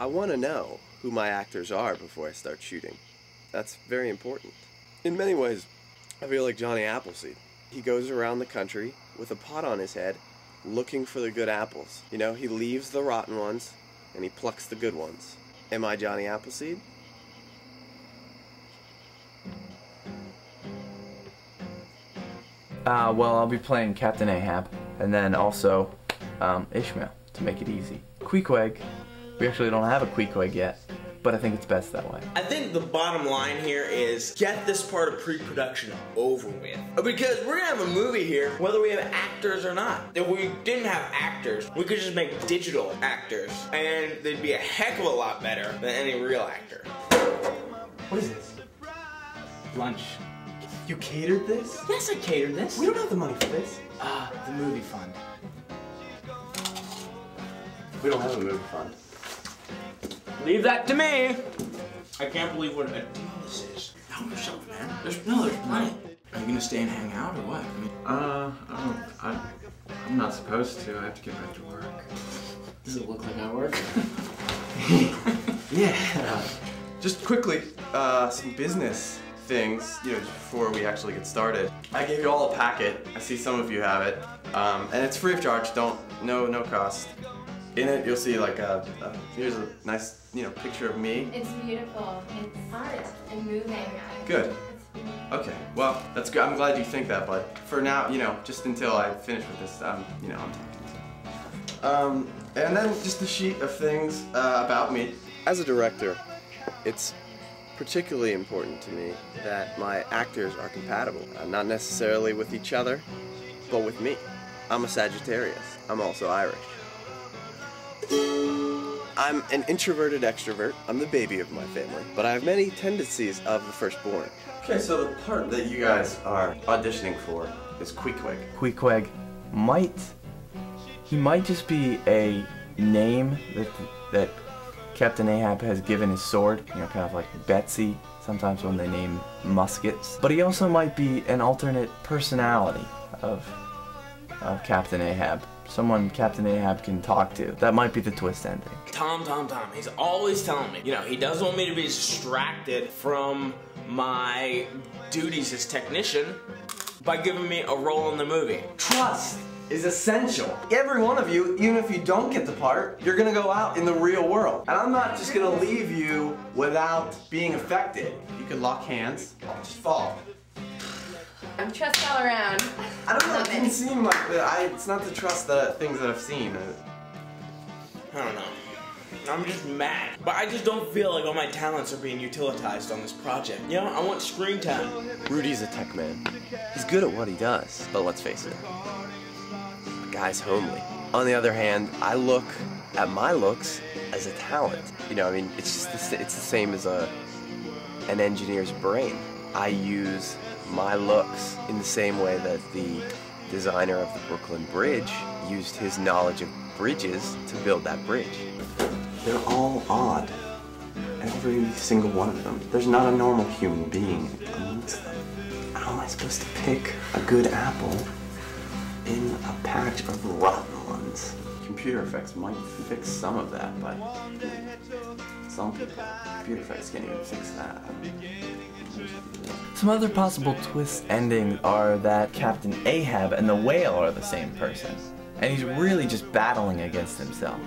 I want to know who my actors are before I start shooting. That's very important. In many ways, I feel like Johnny Appleseed. He goes around the country with a pot on his head looking for the good apples. You know, he leaves the rotten ones and he plucks the good ones. Am I Johnny Appleseed? Well, I'll be playing Captain Ahab, and then also Ishmael, to make it easy. Queequeg, we actually don't have a Queequeg yet, but I think it's best that way. I think the bottom line here is get this part of pre-production over with. Because we're gonna have a movie here, whether we have actors or not. If we didn't have actors, we could just make digital actors, and they'd be a heck of a lot better than any real actor. What is this? Lunch. You catered this? Yes, I catered this. We don't have the money for this. The movie fund. We don't have a movie fund. Leave that to me. I can't believe what a deal this is. Help yourself, man. There's plenty. Are you gonna stay and hang out or what? I'm not supposed to. I have to get back to work. Does it look like I work? Yeah. Just quickly, some business things, you know, before we actually get started. I gave you all a packet. I see some of you have it. And it's free of charge. No cost. In it, you'll see like here's a nice, you know, picture of me. It's beautiful. It's art and moving. Good. Okay. Well, that's good. I'm glad you think that, but for now, you know, just until I finish with this, you know, I'm talking. And then just a sheet of things about me. As a director, it's particularly important to me that my actors are compatible, not necessarily with each other, but with me. I'm a Sagittarius. I'm also Irish. I'm an introverted extrovert. I'm the baby of my family, but I have many tendencies of the firstborn. Okay, so the part that you guys are auditioning for is Queequeg. Queequeg might just be a name that Captain Ahab has given his sword, you know, kind of like Betsy, sometimes when they name muskets. But he also might be an alternate personality of Captain Ahab. Someone Captain Ahab can talk to. That might be the twist ending. Tom. He's always telling me, you know, he doesn't want me to be distracted from my duties as technician by giving me a role in the movie. Trust is essential. Every one of you, even if you don't get the part, you're gonna go out in the real world. And I'm not just gonna leave you without being affected. You can lock hands, just fall. I'm trust all around. I don't know, it didn't seem like that. It's not the trust that things that I've seen. I don't know. I'm just mad. But I just don't feel like all my talents are being utilized on this project. You know, I want screen time. Rudy's a tech man. He's good at what he does, but let's face it, the guy's homely. On the other hand, I look at my looks as a talent. You know, I mean, it's the same as an engineer's brain. I use my looks in the same way that the designer of the Brooklyn Bridge used his knowledge of bridges to build that bridge. They're all odd. Every single one of them. There's not a normal human being amongst them. How am I supposed to pick a good apple in a patch of rotten ones? Computer effects might fix some of that, but some people, computer effects can't even fix that. Some other possible twist endings are that Captain Ahab and the whale are the same person, and he's really just battling against himself.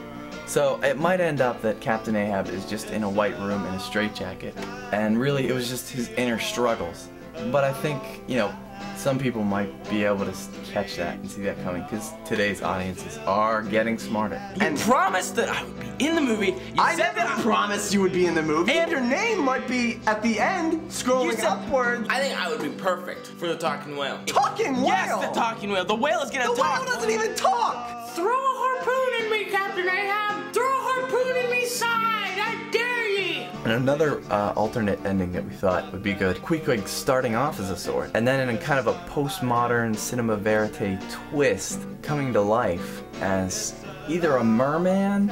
So it might end up that Captain Ahab is just in a white room in a straitjacket, and really it was just his inner struggles. But I think, you know, some people might be able to catch that and see that coming, because today's audiences are getting smarter. And promised that I would be in the movie. I said that I promised you would be in the movie. And your name might be at the end, scrolling upwards. I think I would be perfect for the talking whale. Talking whale? Yes, the talking whale. The whale is gonna talk. The whale doesn't even talk. Throw a harpoon in me, Captain Ahab. Throw a harpoon in me side. I dare ye. And another alternate ending that we thought would be good, Queequeg starting off as a sword, and then in a kind of a postmodern cinema verite twist, coming to life as either a merman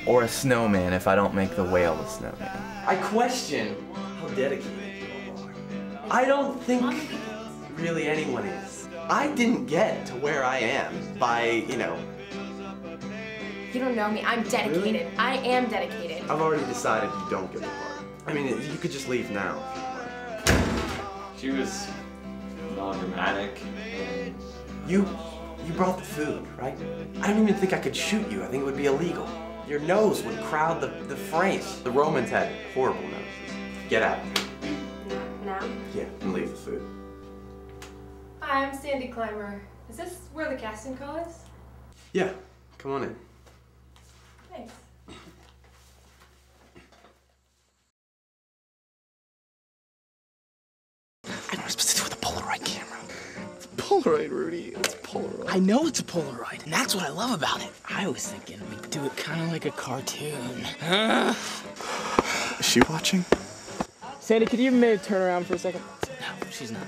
or a snowman if I don't make the whale a snowman. I question how dedicated you are. I don't think really anyone is. I didn't get to where I am by, you know, You don't know me. I'm dedicated. Really? I am dedicated. I've already decided you don't get the part. I mean, you could just leave now if you want. She was non-dramatic and... You brought the food, right? I don't even think I could shoot you. I think it would be illegal. Your nose would crowd the frame. The Romans had horrible noses. Get out. Now? Yeah, and leave the food. Hi, I'm Sandy Clymer. Is this where the casting call is? Yeah, come on in. Thanks. I don't know what I'm supposed to do with a Polaroid camera. It's Polaroid, Rudy. It's Polaroid. I know it's a Polaroid, and that's what I love about it. I was thinking we'd do it kind of like a cartoon. Is she watching? Sandy, could you maybe turn around for a second? No, she's not.